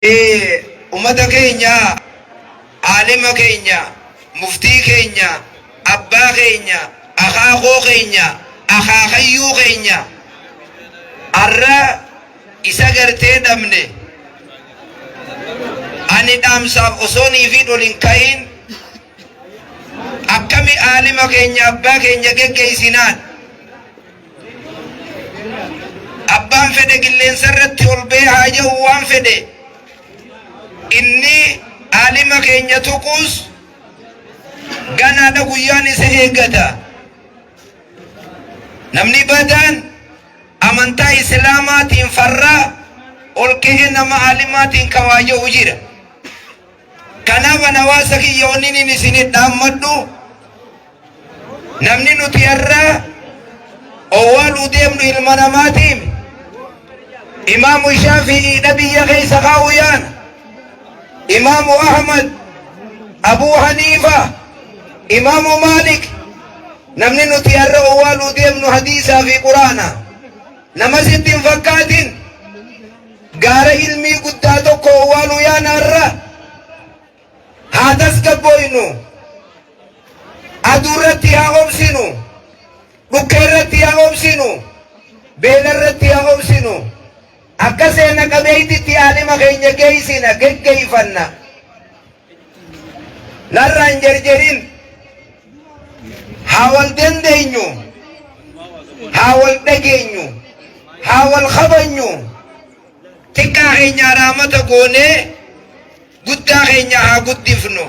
ummata keenya aalima keenya muftii keenya abbaa keenya akaakoo keenya akaakayyuu keenya arra isa gartee dhabne ani dhaamsaaf osoonii fi dholin ka'iin akkami aalima keenya abbaa keenya geggeessinaan abbaan fedhe qilleensa irratti ol bee haa jedhu waan fedhe inni aalima keenya tuquus ganaadha guyyaan isa eeggata. Namni badaan amantaa islaamaatiin farraa ol ka'ee nama aalimaatiin kawaaya'u jira. Kanaaf hawaasa kiyya onni isinit dhaammadhu namni nuti irraa owwaaluu deemnu ilma namaatiin imaamu Shaafi'iidha biyya keessa kaa'u yaana. إمام أحمد أبو حنيفة إمام مالك نمني نتيار أولو ديمن حديثا في قرآن نمسد فكات قار علمي قداتك أولو يا نار هذا سكبوينو أدورتها أمسنو بكرتها أمسنو بينرتها أمسنو akkasena qabeeytitti aalima keenya geeysina geggeeyfanna narraan jarjarin haa wal dandeenyu haa wal dhageenyu haa wal kabanyu xiqqaa keenya raamata goonee guddaa keenya haa guddifnu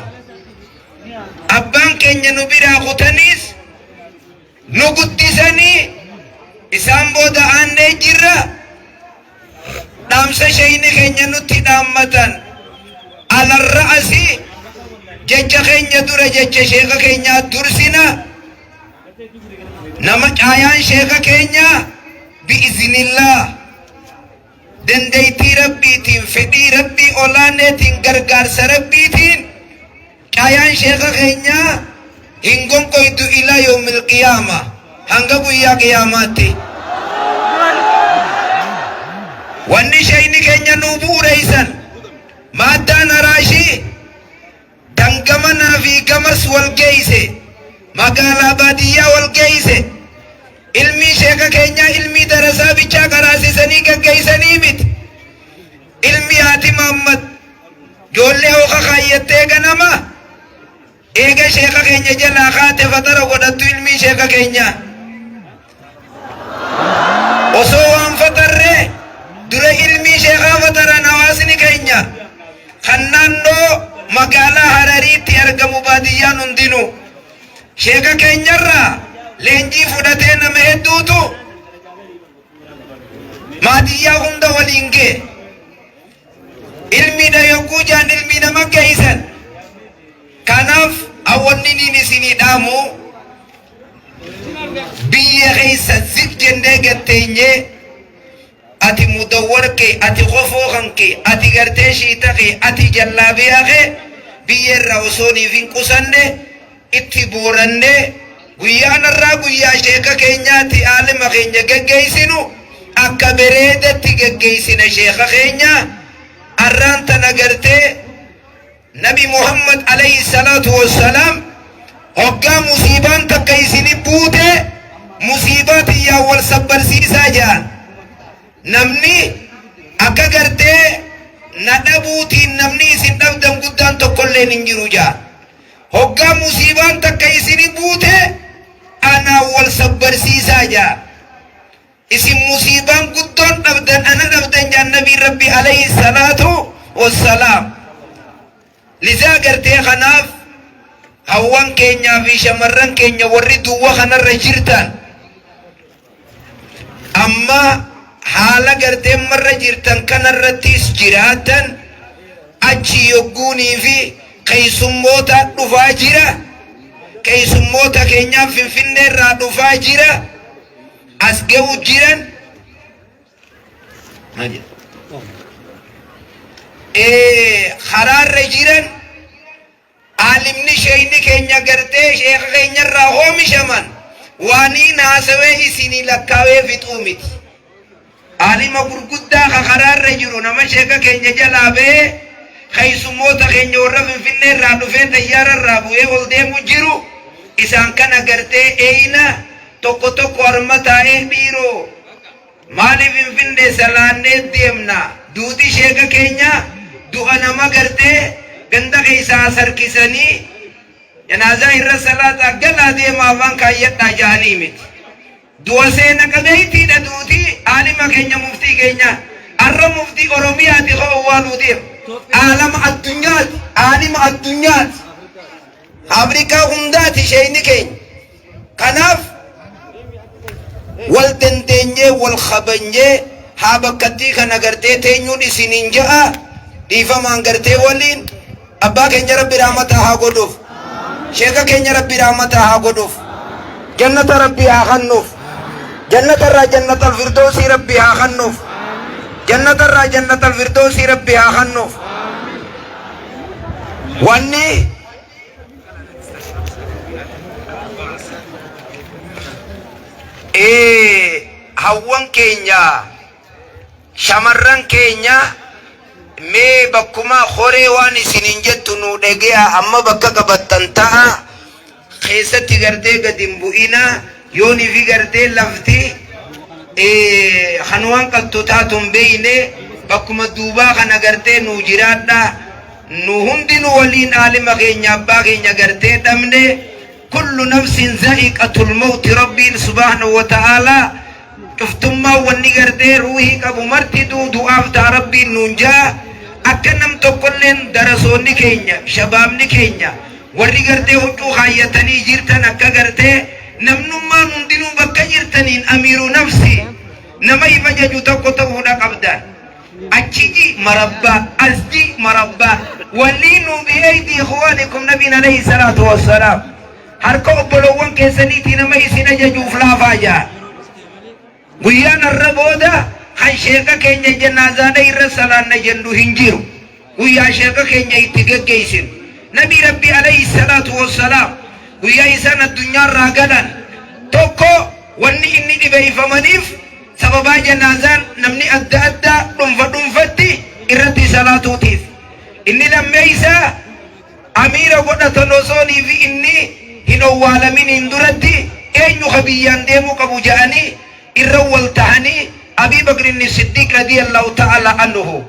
abbaan keenya nu biraa kutaniis nu guddisanii isaan booda aannee jirra damsa shayni keenya nutti dhaammatan alarra'asi jecha keenya dura jecha sheeka keenya dursina nama caayaan sheeka keenya bi'iznillah dandeeytii rabbiitiin fedhii rabbii olaaneetiin gargaarsa rabbiitiin caayaan sheeka keenya hin gonkoydu ilaa yawmil qiyaama hanga guyyaa qiyaamaatti. wanni shayni keenya nu bu'uureysan maaddaan araashii dangamanaa fi gamas wal geeyse magaalaa baadiyyaa wal geeyse ilmii sheeka keenya ilmii darasaa bichaa qaraasisanii gaggeeysanii miti ilmii haati Muhammad joollee hoka kaayyattee ganama eega sheeka keenya jalaa kaate fatara godhattu ilmii sheeka keenya osoo waan fatarree dura ilmi sheekhaa fataran hawaasni keenya kan naannoo magaalaa Harariitti argamu baadiyyaan hundinuu sheeka keenyarraa leenjii fudhatee nama hedduutu baadiyyaa hunda waliin ga'e ilmiidha yogguu jaan ilmi nama geeysan kanaaf awwanni niin isinii dhaamu biyya keessa zik jennee gatteenyee ati mudawwarke ati qofokanke ati gartee shiitake ati jallaabiyaake biyyerra osooniif hin qusanne itti booranne guyyaanarraa guyyaa sheeka keenyaatti aalima keenya geggeeysinu akka bereedatti geggeeysina sheeka keenya arraan tana gartee nabi Muhammad alayhi salaatu wassalaam hoggaa musiibaan takka isini buute musiibaa tiyyaa wal sabbarsiisaa jaan namni akka gartee na dhabuutiin namni isin dhabdan guddaan tokkollee hin jiru jaa hoggaa musiibaan takka isini buute anaa wal sabbarsiisaa jaa isin musiibaan guddoon dhabdan ana dhabdan jaan nabii rabbi alayhi salaatu wassalaam lizaa gartee kanaaf hawwan keenyaa fi shamarran keenya warri duwwa kanarra jirtan amma haala gartee marra jirtan kanarrattis jiraatan achi yogguunii fi keeysummoota dhufaa jira keeysummoota keenyaa Finfinnee irraa dhufaa jira as ga'u jiran karaarra jiran aalimni shayni keenya gartee sheeka keenyarraa oomishaman waaniin haasawee isinii lakkaawee fixuu miti alima gurguddaa kakaraarra jiru nama sheeka keenya jalaa ba'ee keessummoota keenya warra Finfinnee irraa dhufee xayyaara irraa bu'ee ol deemu jiru isaan kana gartee eeyina tokko tokko harma taa'ee dhiiroo maaliif Finfinnee salaannee deemna duuti sheeka keenya du'a nama gartee ganda keessaa sarkisanii janaazaa irra salaata galaa deemaa waan kaayyadhaa jaanii miti du'a seena qabeeytiidha duuti alima keenya muftii keenya arra muftii oromiyaati koo waanuu deemu عالم الدنيا عالم الدنيا أمريكا هنداتي شيء نكين كناف والدندنية والخبنية هابكتي كنغرتي تينيوني سنينجا ديفا مانغرتي ولين أبا كنيا ربي رحمتها قدوف شيخا كنيا ربي رحمتها قدوف جنة ربي هاخنوف جنة الفردوس ربي هاخنوف جنة الفردوس ربي هاخنوف واني هوان كينيا شمران كينيا مي بكما خوري واني سننجت نودجيا أما بكا قبطنتا خيستي غردي قدم بوئنا يوني في غردي لفتي خنوان قد تتاتم بيني بكما دوبا خنغرتي نوجرادا نهندن ولين عالم غينيا باغينيا غرتي دمني كل نفس ذائقة الموت ربي سبحانه وتعالى كفتما وني غرتي روحي كابو مرتدو دعاف ربي نونجا أكنم تقولن درسوني كينيا شبابني كينيا وري غرتي هجو خايتني جيرتن أكا غرتي نمنما نندنو بكا جيرتنين أمير نفسي نما يفججو تقو تقونا قبدا أجيجي مربى أزجي مربى ولينوا بأيدي إخوانكم نبينا عليه الصلاة والسلام هركو بلوان كيسانيتي نما يسينا ججو فلافاجا ويانا الربودا خان شيخا كينيا جنازانا الرسالان نجندو هنجيرو ويا شيخا كينيا يتقى كيسين نبي ربي عليه الصلاة والسلام ويا إسان الدنيا راقلا توكو واني إني دبي فمنيف سببا جنازان نمني أدى دنفتي إرتي صلاة تيف إني لما إيسا أمير قد تنوصوني في إني هنو عالمين اندرتي أين خبيان ديمو كبو جاني إرول تهني أبي بكر الصديق رضي الله تعالى عنه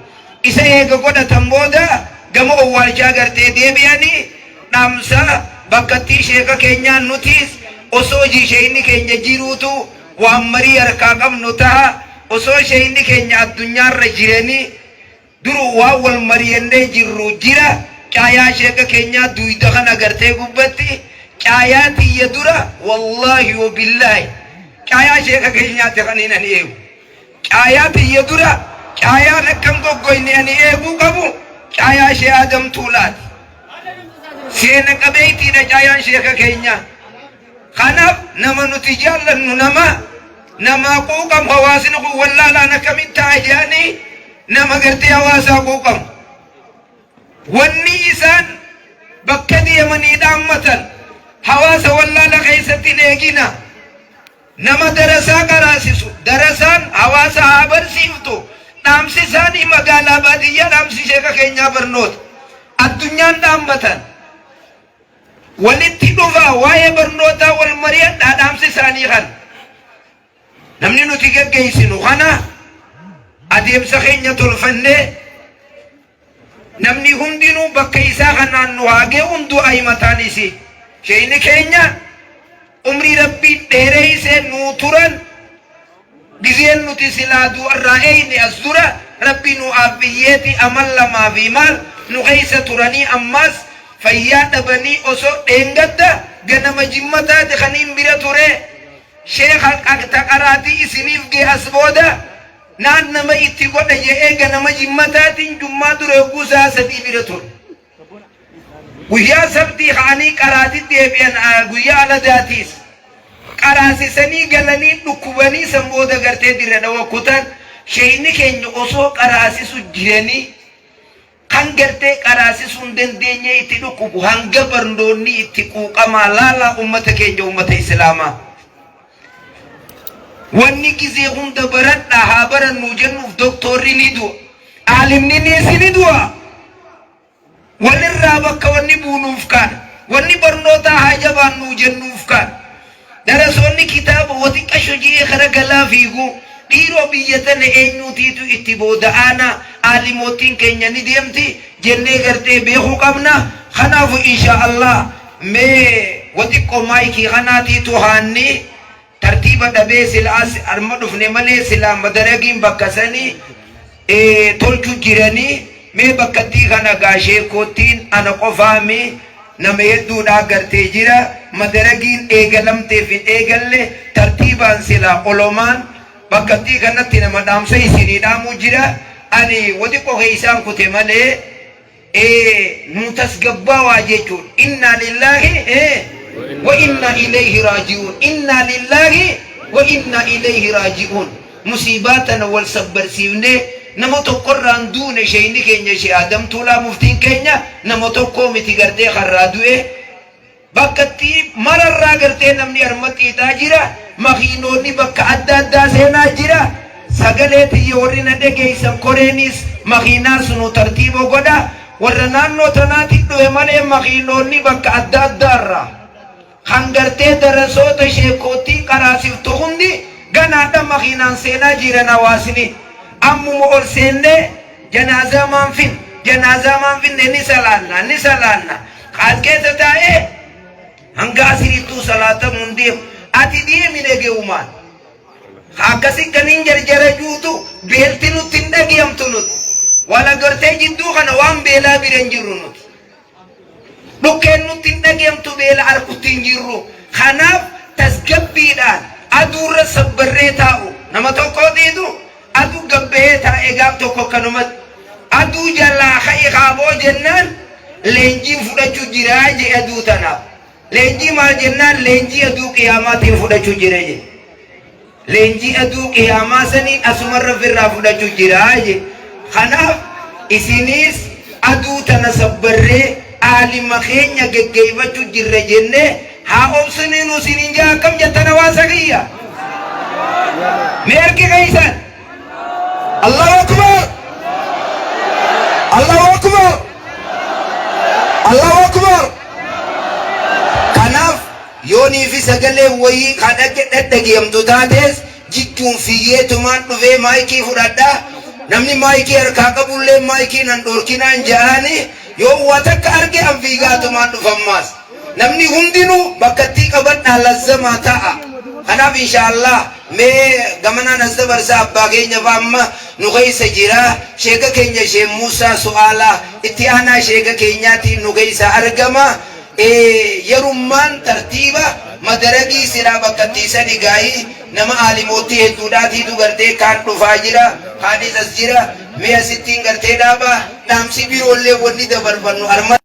إسا إيقا قد تنبودا قمو أول جاغرتي ديبياني نامسا بكتي شيخا كينيا نوتيس أسوجي شيني كينيا جيروتو وأمري أركاكم نتها أسو شيني كينيا الدنيا رجيرني درو واول مريان جيرو جيرا كايا شيخا كينيا دويدخان أغرتي قبتي كايا تيدورا والله وبالله كايا شيخا كينيا تخانينا نيهو كايا تيدورا كايا نكم قويني نيهو قبو كايا شي آدم طولات سينا قبيتي نجايا شيخا كينيا خناب نما نتجال نما قوقم حواسن قو والله لا نكمن تاجاني نما قرتي حواسا قوقم والنيسان بكدي يمني دامتا حواسا والله لغيستي نيجينا نما درسا قراسسو درسان حواسا عبر سيفتو نامسي ساني مقالا بادية نامسي شيخا كينيا برنوت الدنيا دامتا walitti dhufa waa'ee barnootaa wal mari'adhaa dhaamsi isaanii kan namni nuti geggeessinu kana adeemsa keenya tolfannee namni hundinuu bakka isaa kanaan nu haagee hunduu ayimataanis sheeyni keenya umrii rabbii dheereessee nuu turan gizeen nuti silaa du'arraa eeyni as dura rabbii nu aafiyyeeti amal lamaa fi maal nu keessa turanii ammas فيا دبني أسو إنجدا جنما جمتا دخانين بيرتوري شيخ أكتقراتي إسنيف جي أسبودا نان نما إتقود جي جنما جمتا تين جمع درقوسا سدي بيرتور ويا سبتي خاني قراتي ديبين ويا على ذاتيس قراسي سني جلني نكوبني سمبودا غرتي ديرنا وكتان شيني كين أسو قراسي سجيني kan garte qarasi sun dandeenye itti dhukubu hanga barnoonni itti quuqama laala ummata keenya ummata islaamaa wanni gizee hunda baradha haa barannu jennuuf doktorri ni du'a aalimni ni du'a walirraa bakka wanni buunuuf kan wanni barnoota haa jabaannu jennuuf kan darasoonni kitaaba watiqa shojii kara galaa fiigu dhiiroo biyyatan eenyutiitu itti booda'aana aalimootiin keenya ni deemti jennee gartee beekuu qabna kanaafu insha Allah mee watiqqoo maayikii kanaatiitu haanni tartiiba dhabee silaas arma dhufne malee silaa madaragiin bakka sanii tolchu jiranii mee bakkattii kana gaashee koottiin ana qofaami nama hedduudhaa gartee jira madaragiin eegalamteef hin eegalle tartiibaan silaa olomaan bakkattii kanatti nama dhaamsa isinii dhaamuu jira ani watiqqoo keeysaan kute malee nu tasgabbaa jechuun inna lillahi wa inna ilayhi raji'un inna lillahi wa inna ilayhi raji'un musibatana wal sabbarsifne nama tokkorraan duune sheyni keenya shee Adam Tuulaa muftiin keenya nama tokko miti gartee karraa du'e bakkatti mararraa gartee namni armaxiitaa jira makiinonni bakka adda addaa seenaa jira sagalee tiyya warri na dhageessan koreenis makiinaa sunu tartiiba godha warra naannoo tanaatti dhufe malee makiinonni bakka adda addaarraa kan gartee darasoota sheekootii qaraasiftu hundi ganaadha makiinaan seenaa jiran hawaasni ammuma ol seenne janaazaa maanfinne ni salaanna kaan keessa taa'ee hanga asiriittuu salaatamuun deemu ati deemine ge'umaan akkasi kaniin jarjara juutu beelti nutti hin dhageeyamtu nuti wala gartee jidduu kana waan beelaa bira hin jirru nuti dhukkeen nutti hin dhageeyamtu beela arkutti hin jirru kanaaf tasgabbiidhaan aduurra sabbarree taa'u nama tokko dhiitu aduu gabbahee taa'ee gaaf tokko kanumatti aduu jalaa ka'e kaaboo jennaan leenjii fudhachuu jiraa jee aduu tanaaf leenjii maal jennaan leenjii aduu qiyaamaatiin fudhachuu jira je leenjii aduu qiyaamaa saniin asumarra firraa fudhachuu jiraa je kanaaf isinis aduu tana sabbarree aalima keenya geggeeffachuu jirra jenne haa obsini nu sinin jaa akkam jettan hawaasa kiyya mee ergi keeysan Allahu akbar Allahu akbar Allahu akbar kanaaf yoonii fi sagalee wayii kadhage dhadhageemtu taates jidduun fiyyeetumaan dhufee maayikii fudhadha namni maayikii harkaa qabullee maayikii nan dhorkinaan ja'ani yoo watakka arge an fiigaatumaan dhufammaas namni hundinuu bakkattii qabadhaa lazzamaa ta'a kanaaf inshaallah mee gamanaan as dabarsa abbaa keenya faamma nu keessa jira sheeka keenya shee Muusaa Su'aalaa itti aanaa sheeka keenyaatiin nu keessa argama yerummaan tartiiba madaragii silaa bakkattiisani gaa'ii nama aalimootti hedduudhaatiitu gartee kaan dhufaa jira kaanis as jira mee asittiin gartee dhaaba dhaamsi biroollee wanni dabarfannu arma